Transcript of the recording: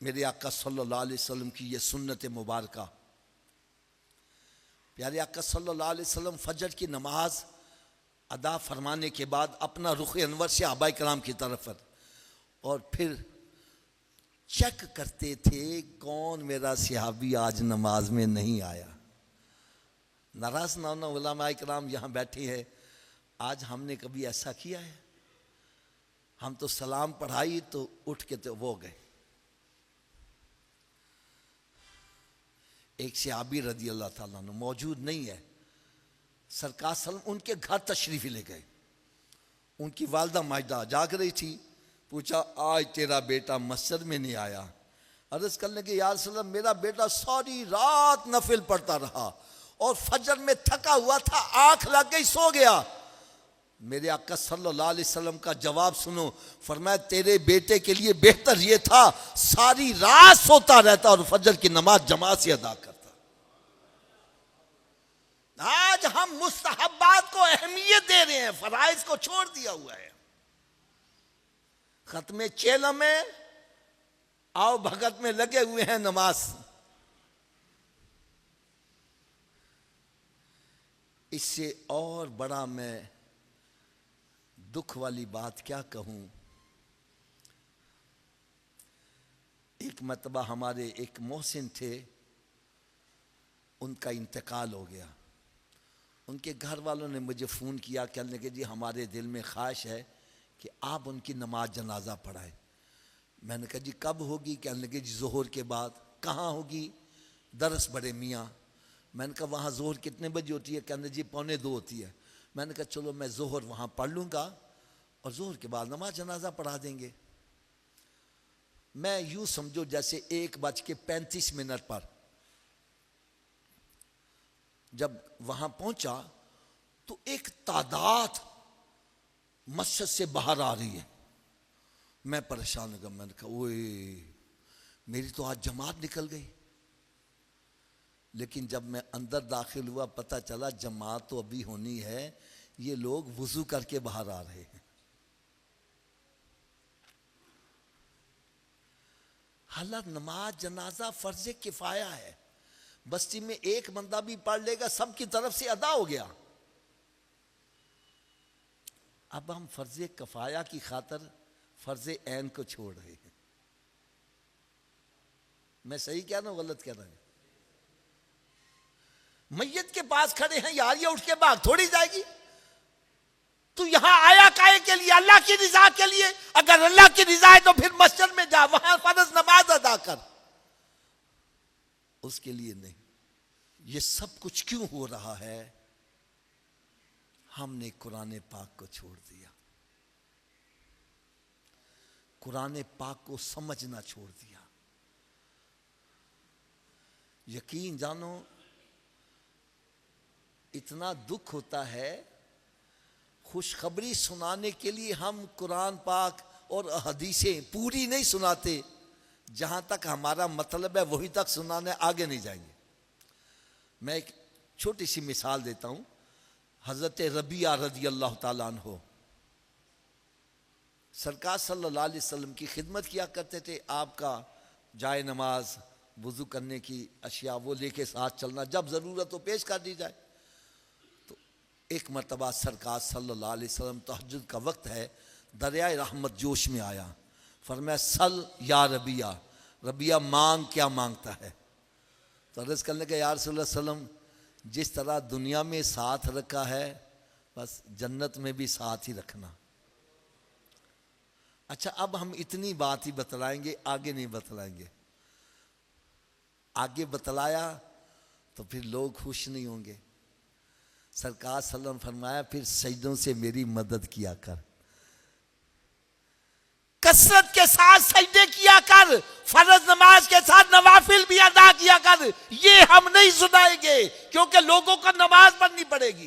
मेरे आका सल्लल्लाहु अलैहि वसल्लम की ये सुन्नत मुबारक। प्यारे आका सल्लल्लाहु अलैहि वसल्लम फजर की नमाज अदा फरमाने के बाद अपना रुख अनवर से आबाई कराम की तरफ और फिर चेक करते थे कौन मेरा सहाबी आज नमाज में नहीं आया। नाराज ना होना, उलमाए कराम यहाँ बैठे हैं, आज हमने कभी ऐसा किया है? हम तो सलाम पढ़ाई तो उठ के तो वो गए। एक सहाबी रदी अल्लाह ताला अन्हु मौजूद नहीं है, सरकार सल्लम उनके घर तशरीफ ले गए। उनकी वालदा माजदा जाग रही थी, पूछा आज तेरा बेटा मस्जिद में नहीं आया? अर्ज करने के या रसूल अल्लाह, मेरा बेटा सारी रात नफिल पढ़ता रहा और फजर में थका हुआ था, आंख लग गई, सो गया। मेरे आका सल्लल्लाहु अलैहि वसल्लम का जवाब सुनो, फरमाया तेरे बेटे के लिए बेहतर ये था सारी रात सोता रहता और फजर की नमाज जमात से अदा करता। आज हम मुस्तहब्बात को अहमियत दे रहे हैं, फराइज को छोड़ दिया हुआ है। खत्मे चेला में आओ भगत में लगे हुए हैं नमाज। इससे और बड़ा मैं दुख वाली बात क्या कहूं। एक मरतबा हमारे एक मोहसिन थे, उनका इंतकाल हो गया। उनके घर वालों ने मुझे फ़ोन किया, कहने लगे जी हमारे दिल में ख्वाहिश है कि आप उनकी नमाज जनाजा पढ़ाएं। मैंने कहा जी कब होगी? कहने लगे जी ज़ोहर के बाद। कहाँ होगी? दरस बड़े मियाँ। मैंने कहा वहाँ ज़ोहर कितने बजे होती है? कहने जी 1:45 होती है। मैंने कहा चलो मैं ज़ोहर वहाँ पढ़ लूँगा और ज़ोहर के बाद नमाज जनाजा पढ़ा देंगे। मैं यूँ समझो जैसे 1:35 पर जब वहाँ पहुँचा तो एक तादाद मस्जिद से बाहर आ रही है। मैं परेशान हो गया। मैंने कहा ओए मेरी तो आज जमात निकल गई। लेकिन जब मैं अंदर दाखिल हुआ पता चला जमात तो अभी होनी है, ये लोग वुजू करके बाहर आ रहे हैं। हालांकि नमाज जनाजा फर्ज किफाया है, बस्ती में एक बंदा भी पढ़ लेगा सब की तरफ से अदा हो गया। अब हम फर्ज किफाया की खातर फर्ज ऐन को छोड़ रहे हैं। मैं सही कह रहा हूं गलत कह रहा हूं? मैयत के पास खड़े हैं यार, ये उठ के भाग थोड़ी जाएगी। तू यहां आया काहे के लिए? अल्लाह की रिजा के लिए। अगर अल्लाह की रिजा है तो फिर मस्जिद में जा, वहां फर्ज नमाज अदा कर, उसके लिए नहीं। ये सब कुछ क्यों हो रहा है? हमने कुरान पाक को छोड़ दिया, कुरान पाक को समझना छोड़ दिया। यकीन जानो इतना दुख होता है, खुशखबरी सुनाने के लिए हम कुरान पाक और हदीसें पूरी नहीं सुनाते, जहां तक हमारा मतलब है वहीं तक सुनाने, आगे नहीं जाएंगे। मैं एक छोटी सी मिसाल देता हूं। हजरत रबिया रज़ी अल्लाह ताला अन्हो सरकार सल्लल्लाहु अलैहि वसल्लम की खिदमत किया करते थे। आपका जाए नमाज वुजू करने की अशिया वो लेके साथ चलना, जब ज़रूरत हो पेश कर दी जाए। तो एक मरतबा सरकार सल्लल्लाहु अलैहि वसल्लम तहज्जुद का वक्त है, दरियाए रहमत जोश में आया। फरमाया सल या रबिया, रबिया मांग, क्या मांगता है? तो अर्ज़ करने के या रसूल अल्लाह सल्लम, जिस तरह दुनिया में साथ रखा है बस जन्नत में भी साथ ही रखना। अच्छा अब हम इतनी बात ही बतलाएंगे, आगे नहीं बतलाएंगे। आगे बतलाया तो फिर लोग खुश नहीं होंगे। सरकार सल्लम फरमाया फिर सजदों से मेरी मदद किया कर, कसरत के साथ सजदे किया कर, फर्ज नमाज के साथ नवाफिल भी अदा किया कर। ये हम नहीं सुनाएंगे क्योंकि लोगों को नमाज पढ़नी पड़ेगी।